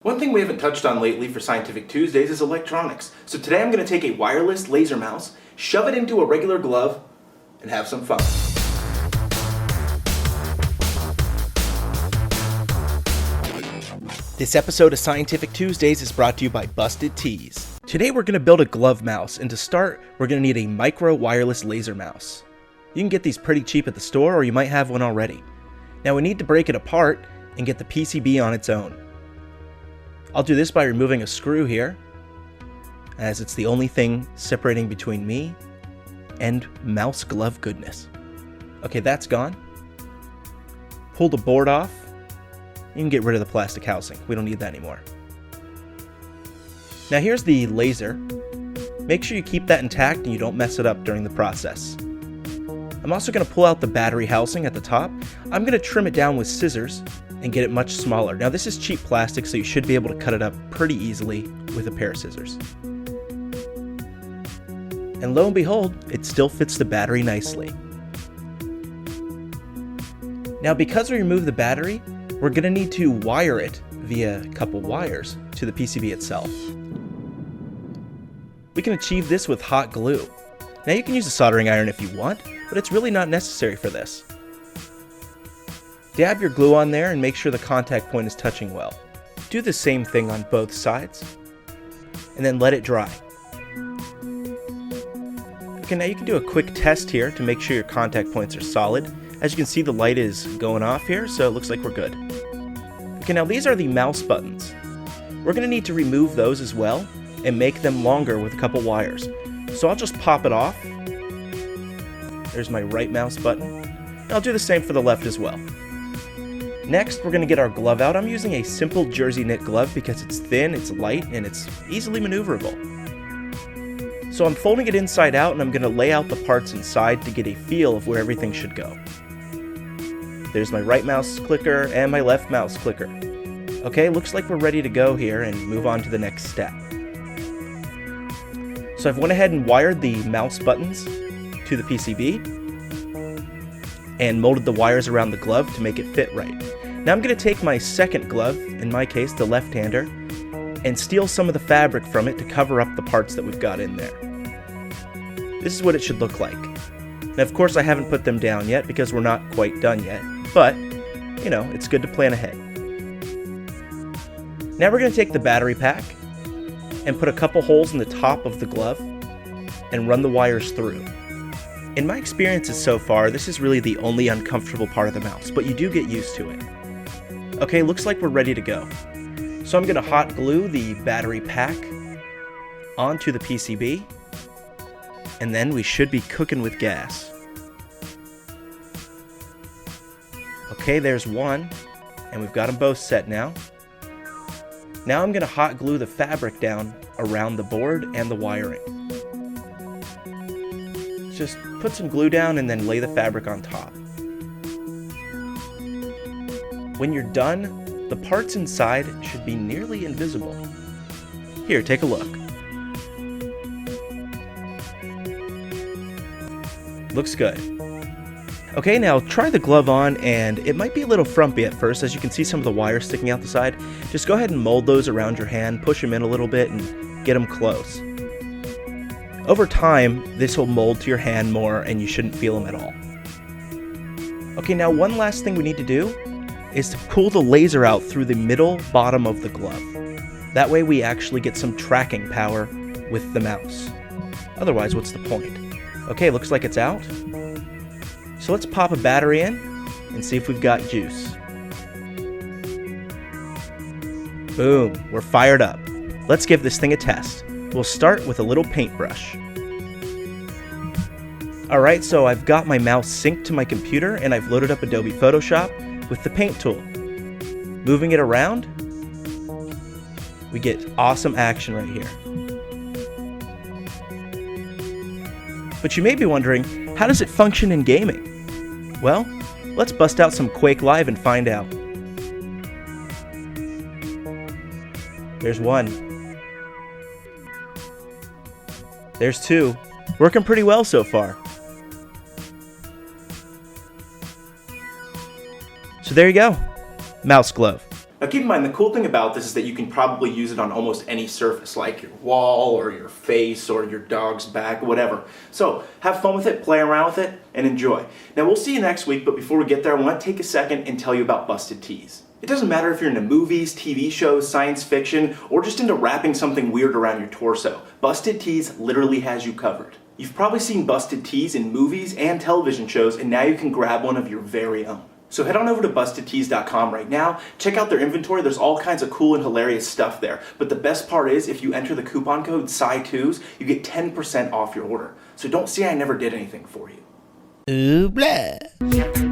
One thing we haven't touched on lately for Scientific Tuesdays is electronics. So today I'm going to take a wireless laser mouse, shove it into a regular glove, and have some fun. This episode of Scientific Tuesdays is brought to you by Busted Tees. Today we're going to build a glove mouse, and to start, we're going to need a micro wireless laser mouse. You can get these pretty cheap at the store, or you might have one already. Now we need to break it apart and get the PCB on its own. I'll do this by removing a screw here, as it's the only thing separating between me and mouse glove goodness. Okay, that's gone. Pull the board off. You can get rid of the plastic housing. We don't need that anymore. Now here's the laser. Make sure you keep that intact and you don't mess it up during the process. I'm also going to pull out the battery housing at the top. I'm going to trim it down with scissors and get it much smaller. Now this is cheap plastic, so you should be able to cut it up pretty easily with a pair of scissors. And lo and behold, it still fits the battery nicely. Now because we removed the battery, we're going to need to wire it via a couple wires to the PCB itself. We can achieve this with hot glue. Now you can use a soldering iron if you want, but it's really not necessary for this. Dab your glue on there and make sure the contact point is touching well. Do the same thing on both sides, and then let it dry. Okay, now you can do a quick test here to make sure your contact points are solid. As you can see, the light is going off here, so it looks like we're good. Okay, now these are the mouse buttons. We're going to need to remove those as well and make them longer with a couple wires. So I'll just pop it off. There's my right mouse button. And I'll do the same for the left as well. Next, we're going to get our glove out. I'm using a simple jersey knit glove because it's thin, it's light, and it's easily maneuverable. So I'm folding it inside out, and I'm going to lay out the parts inside to get a feel of where everything should go. There's my right mouse clicker and my left mouse clicker. Okay, looks like we're ready to go here and move on to the next step. So I've went ahead and wired the mouse buttons to the PCB and molded the wires around the glove to make it fit right. Now I'm going to take my second glove, in my case the left-hander, and steal some of the fabric from it to cover up the parts that we've got in there. This is what it should look like. Now of course I haven't put them down yet because we're not quite done yet, but you know, it's good to plan ahead. Now we're going to take the battery pack and put a couple holes in the top of the glove and run the wires through. In my experiences so far, this is really the only uncomfortable part of the mouse, but you do get used to it. Okay, looks like we're ready to go. So I'm going to hot glue the battery pack onto the PCB, and then we should be cooking with gas. Okay, there's one, and we've got them both set now. Now I'm going to hot glue the fabric down around the board and the wiring. Just put some glue down and then lay the fabric on top. When you're done, the parts inside should be nearly invisible. Here, take a look. Looks good. Okay, now try the glove on, and it might be a little frumpy at first. As you can see some of the wires sticking out the side. Just go ahead and mold those around your hand, push them in a little bit, and get them close. Over time, this will mold to your hand more, and you shouldn't feel them at all. Okay, now one last thing we need to do is to pull the laser out through the middle bottom of the glove. That way we actually get some tracking power with the mouse. Otherwise, what's the point? Okay, looks like it's out. So let's pop a battery in and see if we've got juice. Boom, we're fired up. Let's give this thing a test. We'll start with a little paintbrush. Alright, so I've got my mouse synced to my computer and I've loaded up Adobe Photoshop with the paint tool. Moving it around, we get awesome action right here. But you may be wondering, how does it function in gaming? Well, let's bust out some Quake Live and find out. There's one. There's two. Working pretty well so far. So there you go. Mouse glove. Now keep in mind, the cool thing about this is that you can probably use it on almost any surface, like your wall or your face or your dog's back, whatever. So have fun with it, play around with it, and enjoy. Now we'll see you next week, but before we get there, I want to take a second and tell you about Busted Tees. It doesn't matter if you're into movies, TV shows, science fiction, or just into wrapping something weird around your torso. Busted Tees literally has you covered. You've probably seen Busted Tees in movies and television shows, and now you can grab one of your very own. So head on over to bustedtees.com right now, check out their inventory, there's all kinds of cool and hilarious stuff there. But the best part is, if you enter the coupon code SCI2s, you get 10% off your order. So don't say I never did anything for you. Ooh, blah.